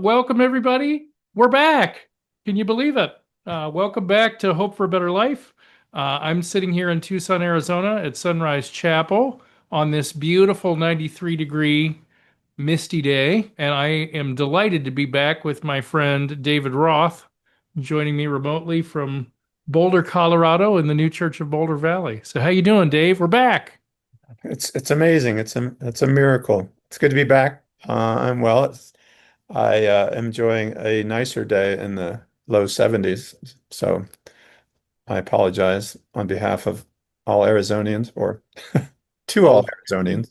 Welcome everybody. We're back. Can you believe it? Welcome back to Hope for a Better Life. I'm sitting here in Tucson, Arizona at Sunrise Chapel on this beautiful 93-degree misty day, and I am delighted to be back with my friend David Roth, joining me remotely from Boulder, Colorado, in the new Church of Boulder Valley. So, how you doing, Dave? We're back. It's amazing. It's a miracle. It's good to be back. I'm well. I am enjoying a nicer day in the low 70s. So I apologize on behalf of all Arizonians or to all All Arizonians.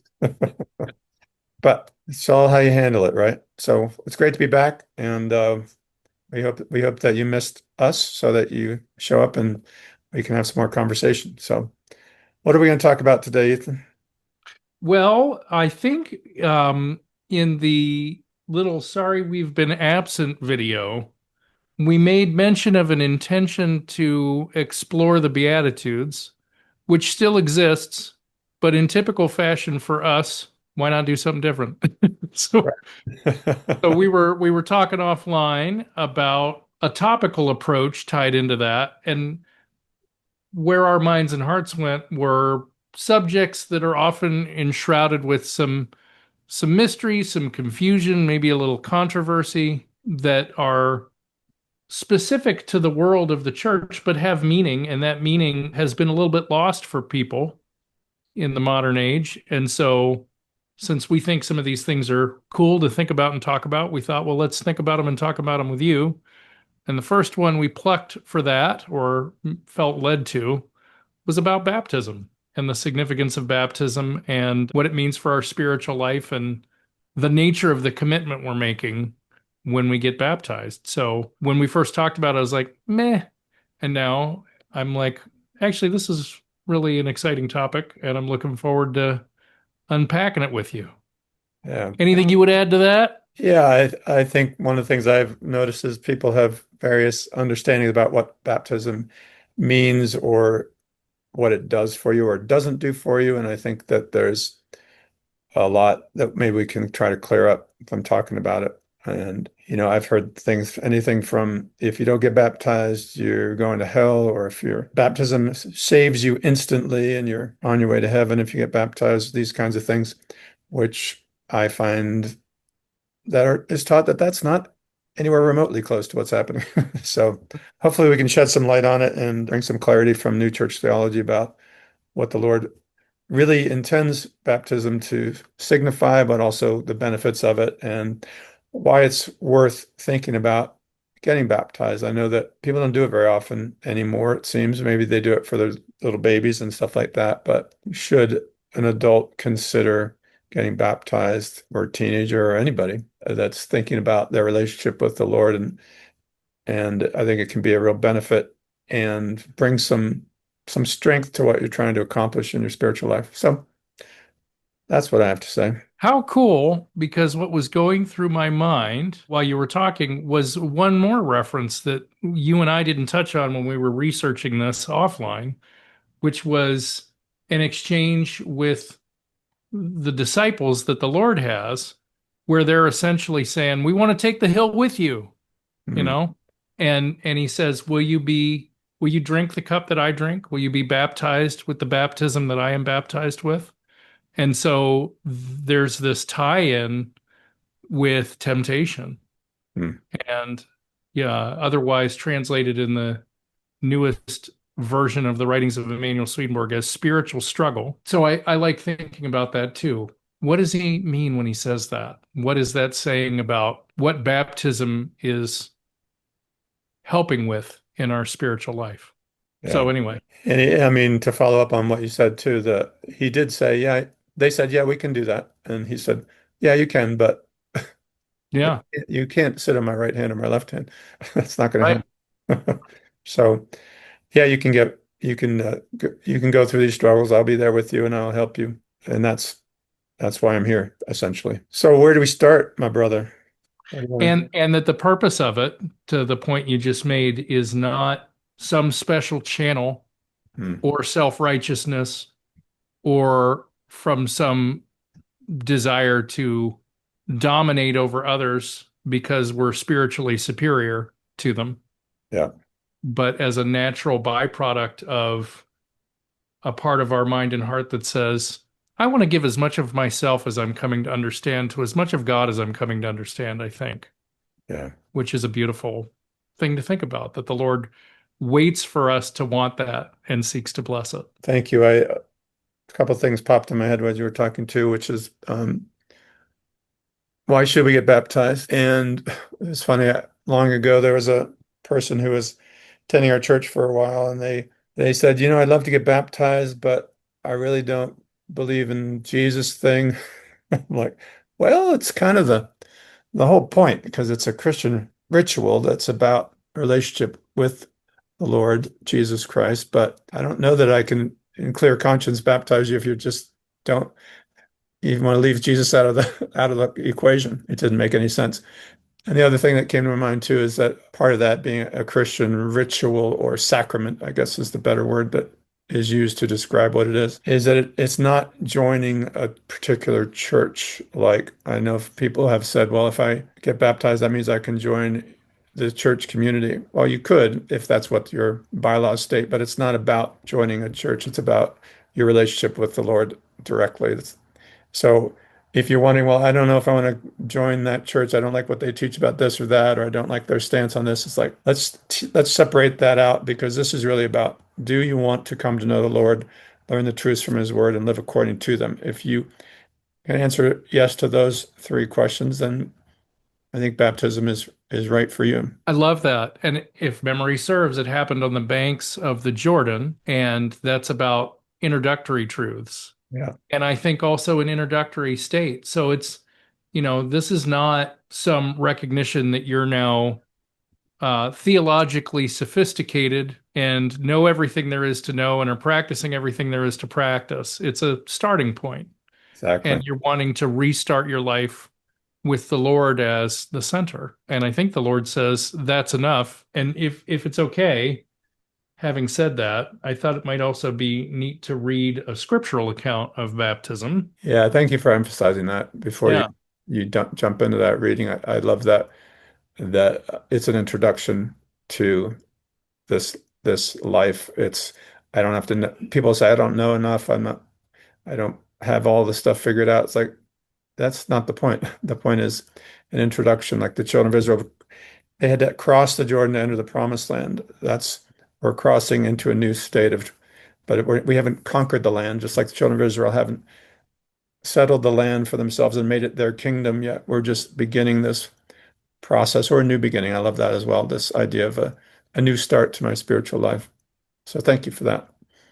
But it's all how you handle it, right? So it's great to be back, and we hope that you missed us so that you show up and we can have some more conversation. So what are we going to talk about today, Ethan? Well, I think in the little sorry we've been absent video, we made mention of an intention to explore the Beatitudes, which still exists, but in typical fashion for us, why not do something different? So, Right. so we were talking offline about a topical approach tied into that, and where our minds and hearts went were subjects that are often enshrouded with some mystery, some confusion, maybe a little controversy that are specific to the world of the church, but have meaning. And that meaning has been a little bit lost for people in the modern age. And so, since we think some of these things are cool to think about and talk about, we thought, well, let's think about them and talk about them with you. And the first one we plucked for that or felt led to was about baptism and the significance of baptism and what it means for our spiritual life and the nature of the commitment we're making when we get baptized. So when we first talked about it, I was like, meh. And now I'm like, actually, this is really an exciting topic, and I'm looking forward to unpacking it with you. Yeah. Anything you would add to that? Yeah, I think one of the things I've noticed is people have various understandings about what baptism means or what it does for you or doesn't do for you. And I think that there's a lot that maybe we can try to clear up from talking about it. And, I've heard things, anything from if you don't get baptized, you're going to hell, or if your baptism saves you instantly and you're on your way to heaven if you get baptized, these kinds of things, which I find is taught that that's not anywhere remotely close to what's happening. So hopefully we can shed some light on it and bring some clarity from new church theology about what the Lord really intends baptism to signify, but also the benefits of it and why it's worth thinking about getting baptized. I know that people don't do it very often anymore, it seems. Maybe they do it for their little babies and stuff like that, but should an adult consider getting baptized, or a teenager or anybody that's thinking about their relationship with the Lord, and I think it can be a real benefit and bring some strength to what you're trying to accomplish in your spiritual life. So that's what I have to say. How cool, because what was going through my mind while you were talking was one more reference that you and I didn't touch on when we were researching this offline, which was an exchange with the disciples that the Lord has, where they're essentially saying, "We want to take the hill with you," you Hmm. know? And he says, will you drink the cup that I drink? Will you be baptized with the baptism that I am baptized with? And so there's this tie-in with temptation Hmm. and yeah, otherwise translated in the newest version of the writings of Emanuel Swedenborg as spiritual struggle. So I like thinking about that too. What does he mean when he says that? What is that saying about what baptism is helping with in our spiritual life? Yeah. So anyway, And I mean, to follow up on what you said too, he did say, yeah, they said, yeah, we can do that. And he said, yeah, you can, but yeah, you can't sit on my right hand or my left hand. That's not going right. to happen. So yeah, you can go through these struggles. I'll be there with you and I'll help you. And that's why I'm here, essentially. So where do we start, my brother? What do you want And that the purpose of it, to the point you just made, is not some special channel to? or self-righteousness or from some desire to dominate over others because we're spiritually superior to them, Yeah. but as a natural byproduct of a part of our mind and heart that says, I want to give as much of myself as I'm coming to understand to as much of God as I'm coming to understand, I think, Yeah. which is a beautiful thing to think about, that the Lord waits for us to want that and seeks to bless it. Thank you. A couple of things popped in my head as you were talking too, which is why should we get baptized? And it's funny, long ago there was a person who was attending our church for a while, and they said, I'd love to get baptized, but I really don't believe in Jesus thing. I'm like, well, it's kind of the whole point because it's a Christian ritual that's about relationship with the Lord Jesus Christ. But I don't know that I can, in clear conscience, baptize you if you just don't even want to leave Jesus out of the out of the equation. It didn't make any sense. And the other thing that came to my mind too is that part of that being a Christian ritual or sacrament, I guess is the better word that is used to describe what it is that it's not joining a particular church. Like I know people have said, well, if I get baptized, that means I can join the church community. Well, you could if that's what your bylaws state, but it's not about joining a church. It's about your relationship with the Lord directly. So if you're wondering, well, I don't know if I want to join that church. I don't like what they teach about this or that, or I don't like their stance on this. It's like let's separate that out because this is really about do you want to come to know the Lord, learn the truths from His Word, and live according to them? If you can answer yes to those three questions, then I think baptism is right for you. I love that. And if memory serves, it happened on the banks of the Jordan, and that's about introductory truths. Yeah, And I think also an introductory state. So it's, this is not some recognition that you're now theologically sophisticated and know everything there is to know and are practicing everything there is to practice. It's a starting point, exactly. and you're wanting to restart your life with the Lord as the center. And I think the Lord says that's enough. And if it's okay, having said that, I thought it might also be neat to read a scriptural account of baptism. Yeah, thank you for emphasizing that before Yeah. you don't jump into that reading. I love that it's an introduction to this this life. It's I don't have to know, people say I don't know enough. I don't have all the stuff figured out. It's like that's not the point. The point is an introduction, like the children of Israel, they had to cross the Jordan to enter the promised land. That's we're crossing into a new state of, but we haven't conquered the land, just like the children of Israel haven't settled the land for themselves and made it their kingdom yet. We're just beginning this process or a new beginning. I love that as well. This idea of a new start to my spiritual life. So thank you for that.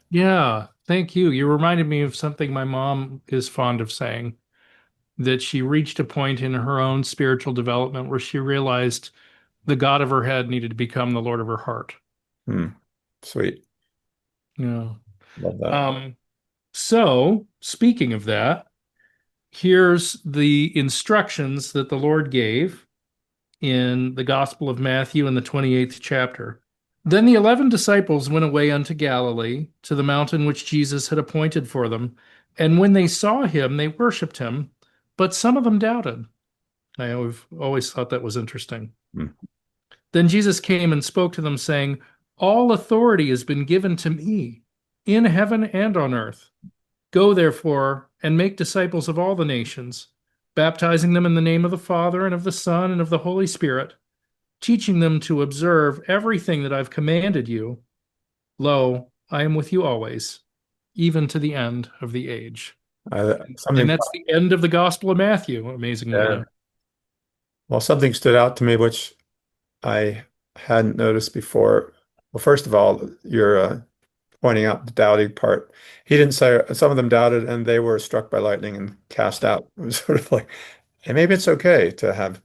Yeah. Thank you. You reminded me of something my mom is fond of saying, that she reached a point in her own spiritual development where she realized the God of her head needed to become the Lord of her heart. Hmm. Sweet. Yeah. Love that. Um, so speaking of that, here's the instructions that the Lord gave in the Gospel of Matthew in the 28th chapter. Then the 11 disciples went away unto Galilee, to the mountain which Jesus had appointed for them. And when they saw him, they worshipped him, but some of them doubted. I've always thought that was interesting. Hmm. Then Jesus came and spoke to them, saying, all authority has been given to me in heaven and on earth. Go therefore and make disciples of all the nations, baptizing them in the name of the Father and of the Son and of the Holy Spirit, teaching them to observe everything that I've commanded you. Lo, I am with you always, even to the end of the age. And Something, that's the end of the Gospel of Matthew, amazingly yeah. enough. Well, something stood out to me, which I hadn't noticed before. Well, first of all, you're pointing out the doubting part. He didn't say some of them doubted and they were struck by lightning and cast out. It was sort of like, and maybe it's okay to have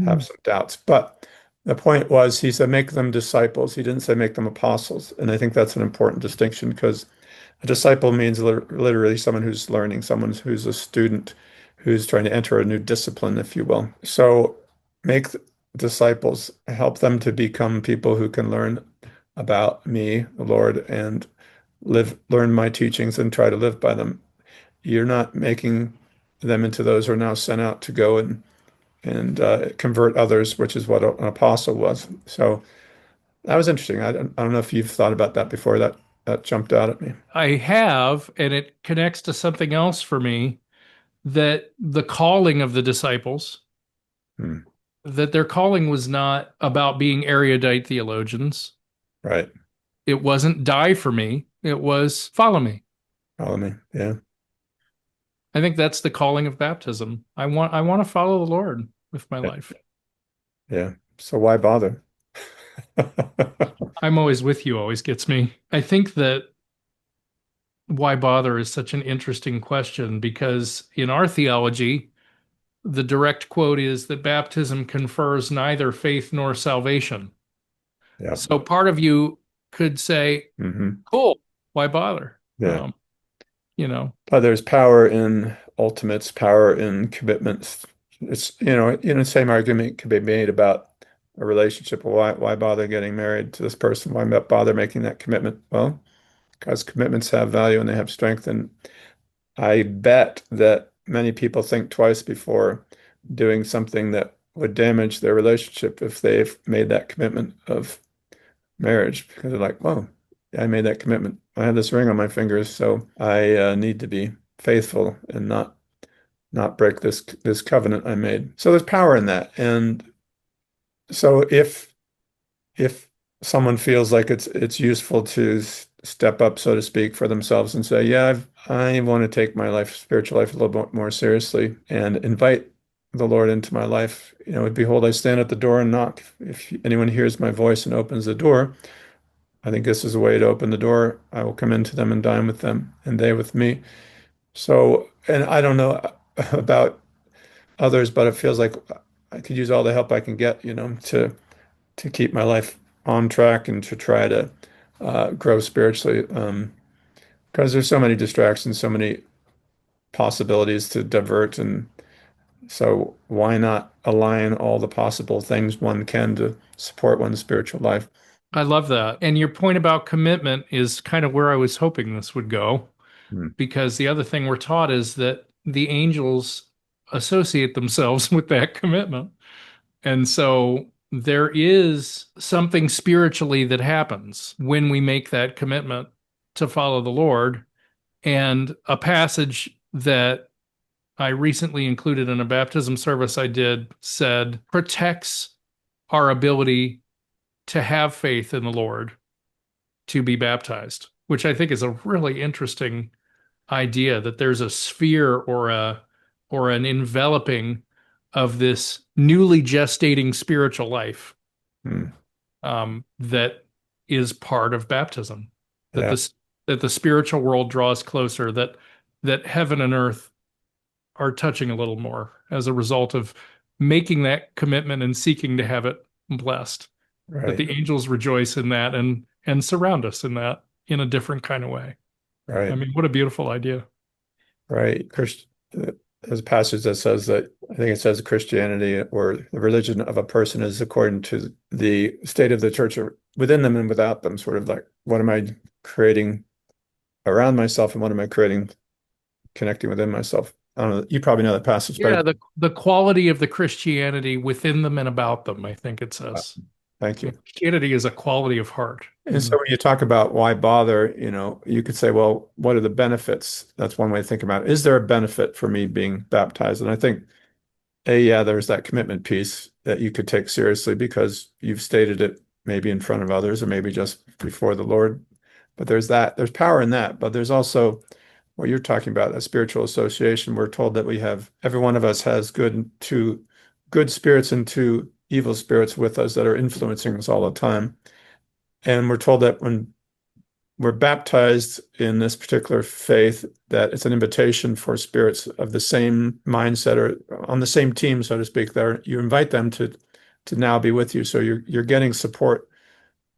some doubts. But the point was, he said, make them disciples. He didn't say make them apostles. And I think that's an important distinction because a disciple means literally someone who's learning, someone who's a student, who's trying to enter a new discipline, if you will. So make disciples, help them to become people who can learn about me, the Lord, and learn my teachings and try to live by them. You're not making them into those who are now sent out to go and and convert others, which is what an apostle was. So that was interesting. I don't know if you've thought about that before. That jumped out at me. I have, and it connects to something else for me, that the calling of the disciples, Hmm. that their calling was not about being erudite theologians. Right. It wasn't die for me. It was follow me. Follow me. Yeah. I think that's the calling of baptism. I want to follow the Lord with my Yeah. life. Yeah. So why bother? I'm always with you always gets me. I think that why bother is such an interesting question because in our theology, the direct quote is that baptism confers neither faith nor salvation. Yeah. So part of you could say, Hmm. cool, why bother? Yeah. You know, But there's power in ultimates, power in commitments. It's, same argument could be made about a relationship. Why bother getting married to this person? Why bother making that commitment? Well, because commitments have value and they have strength. And I bet that many people think twice before doing something that would damage their relationship if they've made that commitment of marriage, because they're like, whoa, I made that commitment. I have this ring on my fingers, so I need to be faithful and not break this covenant I made. So there's power in that. And so if someone feels like it's useful to step up, so to speak, for themselves and say, yeah, I want to take my spiritual life a little bit more seriously and invite the Lord into my life. Behold, I stand at the door and knock. If anyone hears my voice and opens the door, I think this is a way to open the door. I will come into them and dine with them, and they with me. So, and I don't know about others, but it feels like I could use all the help I can get, to keep my life on track and to try to grow spiritually. Because there's so many distractions, so many possibilities to divert, and so why not align all the possible things one can to support one's spiritual life? I love that. And your point about commitment is kind of where I was hoping this would go, Hmm. because the other thing we're taught is that the angels associate themselves with that commitment. And so there is something spiritually that happens when we make that commitment to follow the Lord. And a passage that I recently included in a baptism service I did said protects our ability to have faith in the Lord to be baptized, which I think is a really interesting idea that there's a sphere or an enveloping of this newly gestating spiritual life Hmm. that is part of baptism. That Yeah, this that the spiritual world draws closer. That heaven and earth are touching a little more as a result of making that commitment and seeking to have it blessed. That right, the angels rejoice in that and surround us in that in a different kind of way. I right. mean, what a beautiful idea. Right. There's a passage that says that I think it says Christianity or the religion of a person is according to the state of the church within them and without them, sort of like what am I creating around myself and what am I creating connecting within myself? I don't know. You probably know that passage Yeah, better. the quality of the Christianity within them and about them, I think it says. Thank you. Christianity is a quality of heart. And so when you talk about why bother, you could say, well, what are the benefits? That's one way to think about it. Is there a benefit for me being baptized? And I think yeah, there's that commitment piece that you could take seriously because you've stated it maybe in front of others or maybe just before the Lord. But there's power in that. But there's also what you're talking about, a spiritual association. We're told that every one of us has two good spirits and two evil spirits with us that are influencing us all the time. And we're told that when we're baptized in this particular faith, that it's an invitation for spirits of the same mindset or on the same team, so to speak. There, you invite them to now be with you. So you're getting support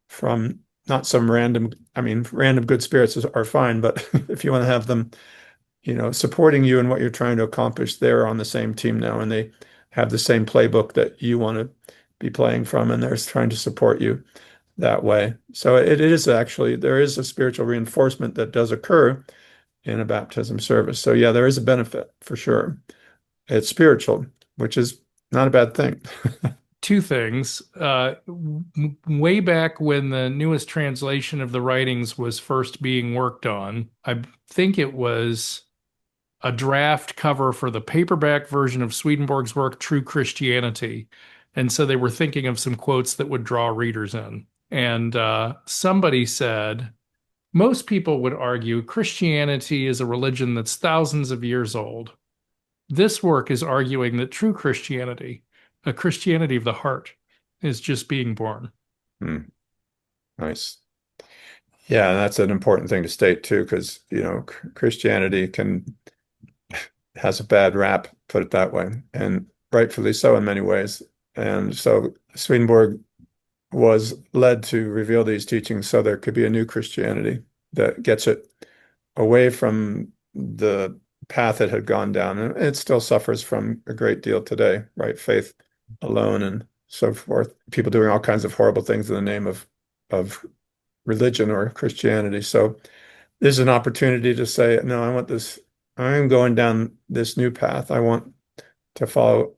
from not some random. I mean, random good spirits are fine, but if you want to have them, supporting you in what you're trying to accomplish, they're on the same team now, and they have the same playbook that you want to be playing from, and they're trying to support you that way. So it is actually, there is a spiritual reinforcement that does occur in a baptism service. So yeah, there is a benefit for sure. It's spiritual, which is Not a bad thing. Two things. Way back when the newest translation of the writings was first being worked on, I think it was a draft cover for the paperback version of Swedenborg's work, True Christianity. And so they were thinking of some quotes that would draw readers in. And somebody said, most people would argue Christianity is a religion that's thousands of years old. This work is arguing that true Christianity, a Christianity of the heart, is just being born. Hmm, nice. Yeah, and that's an important thing to state too, because Christianity can has a bad rap, put it that way, and rightfully so in many ways. And so Swedenborg was led to reveal these teachings so there could be a new Christianity that gets it away from the path it had gone down. And it still suffers from a great deal today, right? Faith alone and so forth. People doing all kinds of horrible things in the name of religion or Christianity. So this is an opportunity to say, no, I want this, I'm going down this new path. I want to follow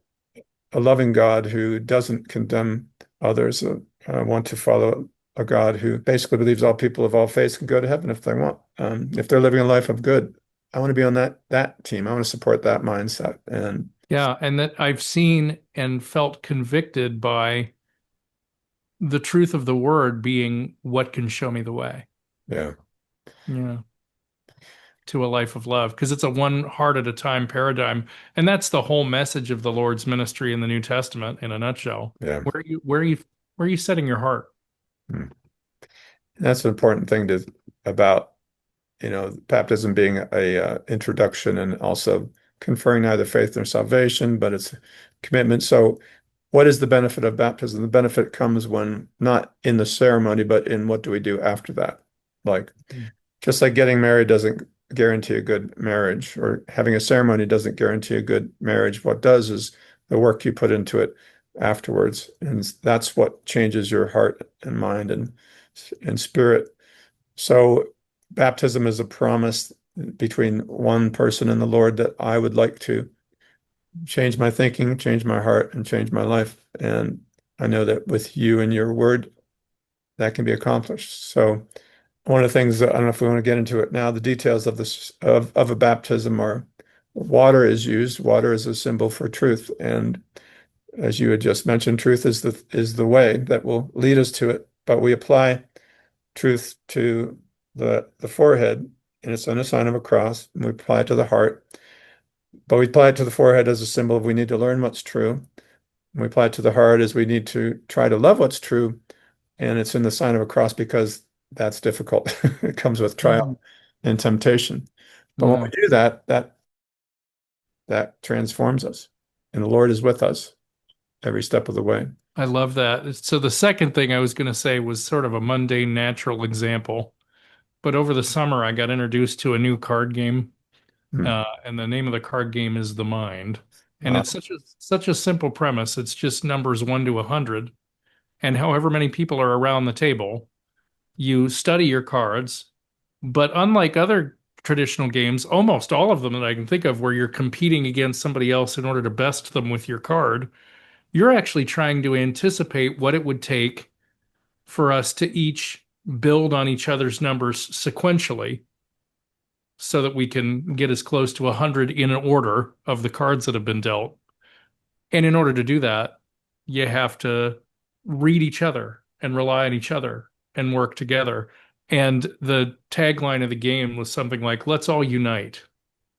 a loving God who doesn't condemn others. I want to follow a God who basically believes all people of all faiths can go to heaven if they want. If they're living a life of good, I want to be on that team. I want to support that mindset. And Yeah, and that I've seen and felt convicted by the truth of the word being what can show me the way. yeah, Yeah. To a life of love because it's a one heart at a time paradigm, and that's the whole message of the Lord's ministry in the New Testament in a nutshell. yeah. Where are you setting your heart? Hmm. That's an important thing about baptism being a introduction and also conferring neither faith nor salvation, but it's commitment. So, what is the benefit of baptism? The benefit comes when not in the ceremony, but in what do we do after that? Like, just like getting married doesn't guarantee a good marriage, or having a ceremony doesn't guarantee a good marriage. What does is the work you put into it afterwards, and that's what changes your heart and mind and spirit. So baptism is a promise between one person and the Lord that I would like to change my thinking, change my heart, and change my life. And I know that with you and your word, that can be accomplished. So one of the things that I don't know if we want to get into it now, the details of this of a baptism are water is used. Water is a symbol for truth. And as you had just mentioned, truth is the way that will lead us to it. But we apply truth to the forehead, and it's on a sign of a cross, and we apply it to the heart. But we apply it to the forehead as a symbol of we need to learn what's true. And we apply it to the heart as we need to try to love what's true. And it's in the sign of a cross because that's difficult. It comes with Mhm. trial and temptation. But when Yeah, we do that, that transforms us. And the Lord is with us every step of the way. I love that. So the second thing I was going to say was sort of a mundane, natural example. But over the summer, I got introduced to a new card game, Hmm. and the name of the card game is The Mind. And Wow. it's such a simple premise. It's just numbers 1 to 100, and however many people are around the table, you study your cards. But unlike other traditional games, almost all of them that I can think of where you're competing against somebody else in order to best them with your card, you're actually trying to anticipate what it would take for us to each build on each other's numbers sequentially so that we can get as close to 100 in an order of the cards that have been dealt. And in order to do that, you have to read each other and rely on each other and work together. And the tagline of the game was something like, let's all unite.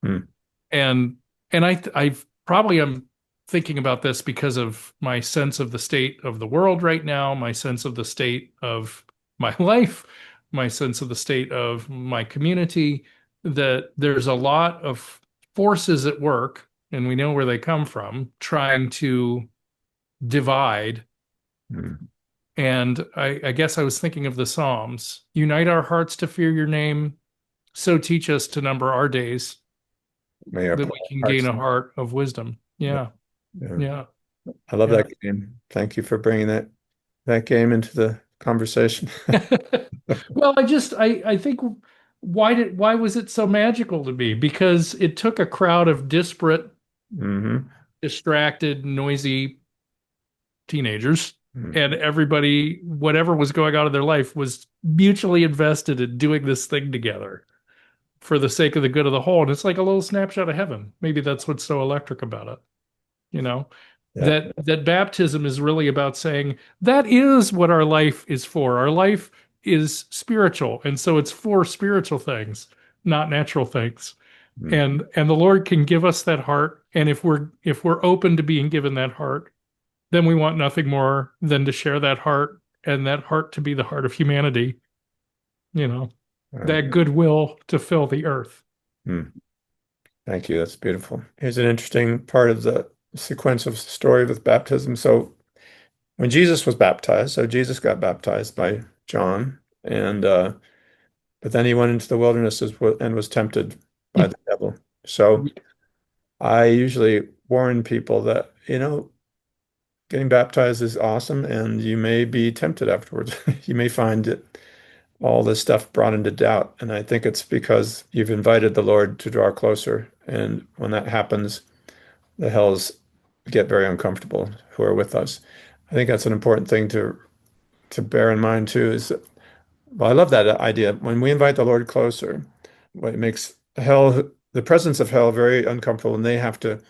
Hmm. And I've probably am thinking about this because of my sense of the state of the world right now, my sense of the state of my life, my sense of the state of my community, that there's a lot of forces at work, and we know where they come from, trying to divide. Hmm. And I guess I was thinking of the Psalms. Unite our hearts to fear your name, so teach us to number our days May our that we can gain hearts. a heart of wisdom. Yeah. Yeah, Yeah. yeah, I love yeah. that game. Thank you for bringing that game into the conversation. Well, I think why was it so magical to me? Because it took a crowd of disparate Hmm. distracted, noisy teenagers. Mm. And everybody, whatever was going on in their life, was mutually invested in doing this thing together for the sake of the good of the whole. And it's like a little snapshot of heaven. Maybe that's what's so electric about it, you know? Yeah. That baptism is really about saying that is what our life is for. Our life is spiritual, and so it's for spiritual things, not natural things. Mm. And the Lord can give us that heart, and if we're open to being given that heart, then we want nothing more than to share that heart, and that heart to be the heart of humanity, you know, Right. that goodwill to fill the earth. Mm. Thank you. That's beautiful. Here's an interesting part of the sequence of story with baptism. So when Jesus was baptized, so Jesus got baptized by John, and but then he went into the wilderness and was tempted by the devil. So I usually warn people that, getting baptized is awesome, and you may be tempted afterwards. You may find it all this stuff brought into doubt. And I think it's because you've invited the Lord to draw closer. And when that happens, the hells get very uncomfortable who are with us. I think that's an important thing to bear in mind too, is that, well, I love that idea. When we invite the Lord closer, what makes hell, the presence of hell very uncomfortable, and they have to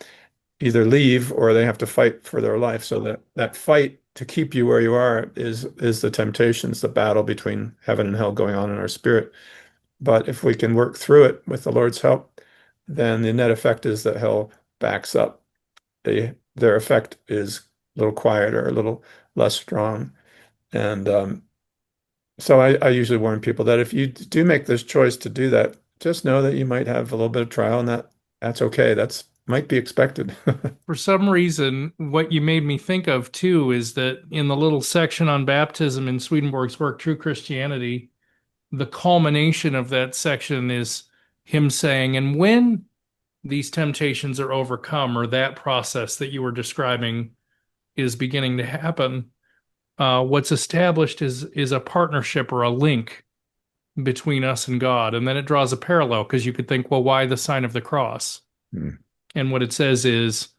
either leave or they have to fight for their life. So that fight to keep you where you are is the temptations, the battle between heaven and hell going on in our spirit. But if we can work through it with the Lord's help, then the net effect is that hell backs up. Their effect is a little quieter, a little less strong. And so I usually warn people that if you do make this choice to do that, just know that you might have a little bit of trial, and that's okay. That's might be expected. For some reason, what you made me think of too is that in the little section on baptism in Swedenborg's work, True Christianity, the culmination of that section is him saying, and when these temptations are overcome, or that process that you were describing is beginning to happen, what's established is a partnership or a link between us and God. And then it draws a parallel because you could think, well, why the sign of the cross? Hmm. And what it says is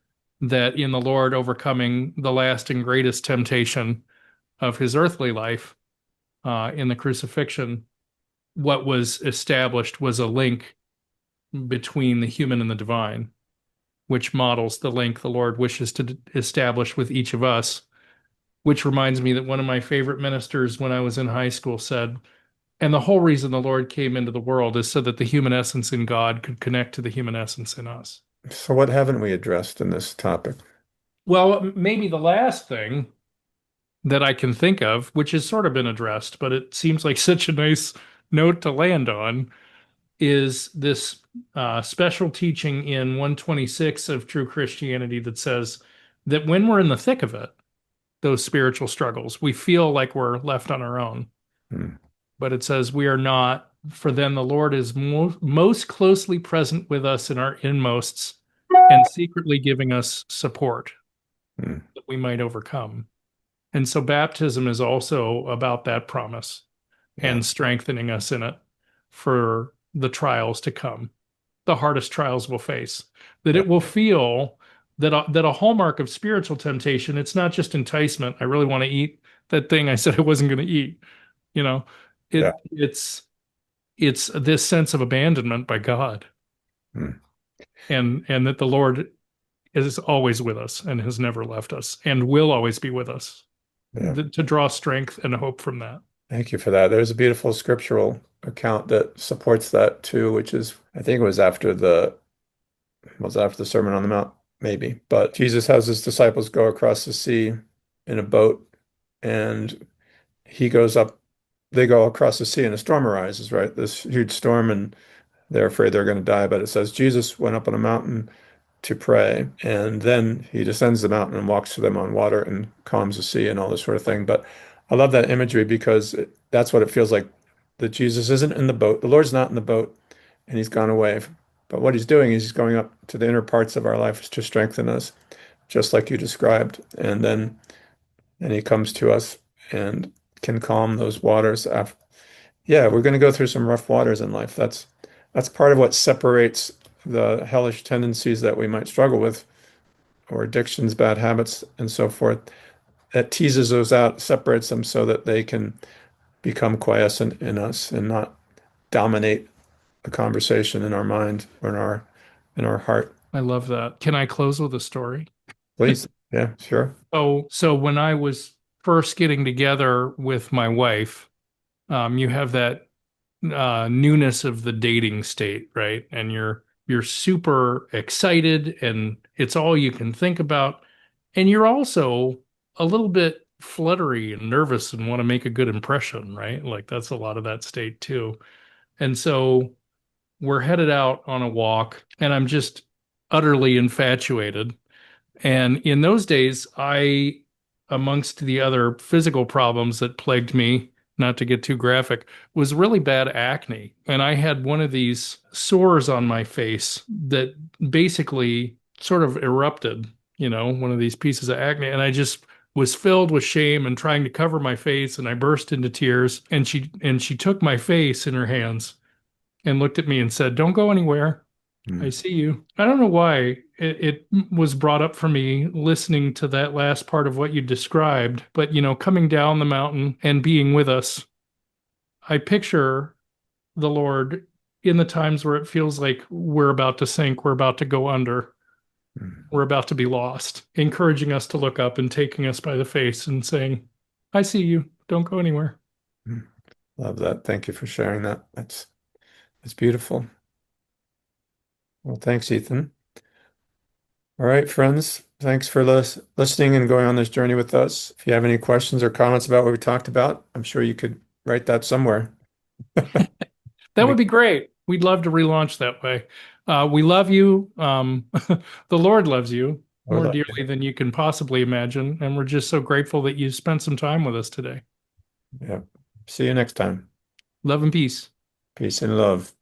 that in the Lord overcoming the last and greatest temptation of his earthly life, in the crucifixion, what was established was a link between the human and the divine, which models the link the Lord wishes to establish with each of us. Which reminds me that one of my favorite ministers when I was in high school said, and the whole reason the Lord came into the world is so that the human essence in God could connect to the human essence in us. So what haven't we addressed in this topic? Well, maybe the last thing that I can think of, which has sort of been addressed, but it seems like such a nice note to land on, is this special teaching in 126 of True Christianity that says that when we're in the thick of it, those spiritual struggles, we feel like we're left on our own. Hmm. But it says we are not, for then the Lord is most closely present with us in our inmosts and secretly giving us support Hmm. that we might overcome. And so baptism is also about that promise Yeah. and strengthening us in it for the trials to come, the hardest trials we'll face. That Yeah. it will feel that a hallmark of spiritual temptation, it's not just enticement. I really want to eat that thing I said I wasn't going to eat. You know, Yeah. it's this sense of abandonment by God, Hmm. and that the Lord is always with us and has never left us and will always be with us, Yeah. to draw strength and hope from that. Thank you for that. There's a beautiful scriptural account that supports that too, which is, I think it was after the Sermon on the Mount, maybe. But Jesus has his disciples go across the sea in a boat, and he goes up, they go across the sea, and a storm arises, right? This huge storm, and they're afraid they're going to die. But it says Jesus went up on a mountain to pray, and then he descends the mountain and walks to them on water and calms the sea and all this sort of thing. But I love that imagery because that's what it feels like, that Jesus isn't in the boat. The Lord's not in the boat, and he's gone away. But what he's doing is he's going up to the inner parts of our life to strengthen us, just like you described. And then he comes to us and can calm those waters. Yeah, we're going to go through some rough waters in life. That's part of what separates the hellish tendencies that we might struggle with or addictions, bad habits, and so forth. That teases those out, separates them so that they can become quiescent in us and not dominate the conversation in our mind or in our heart. I love that. Can I close with a story? Please. Yeah, sure. So when I was first getting together with my wife, you have that newness of the dating state, right? And you're super excited and it's all you can think about. And you're also a little bit fluttery and nervous and want to make a good impression, right? Like that's a lot of that state too. And so we're headed out on a walk and I'm just utterly infatuated. And in those days, amongst the other physical problems that plagued me, not to get too graphic, was really bad acne. And I had one of these sores on my face that basically sort of erupted, one of these pieces of acne. And I just was filled with shame and trying to cover my face. And I burst into tears. And she took my face in her hands and looked at me and said, "Don't go anywhere. I Mm. see you." I don't know why it was brought up for me listening to that last part of what you described, but coming down the mountain and being with us, I picture the Lord in the times where it feels like we're about to sink, we're about to go under, Mm. we're about to be lost, encouraging us to look up and taking us by the face and saying, "I see you. Don't go anywhere." Mm. Love that. Thank you for sharing that. That's beautiful. Well, thanks, Ethan. All right, friends. Thanks for listening and going on this journey with us. If you have any questions or comments about what we talked about, I'm sure you could write that somewhere. That would be great. We'd love to relaunch that way. We love you. The Lord loves you I would more love dearly than you can possibly imagine. And we're just so grateful that you spent some time with us today. to. Yeah. See you next time. Love and peace. Peace and love.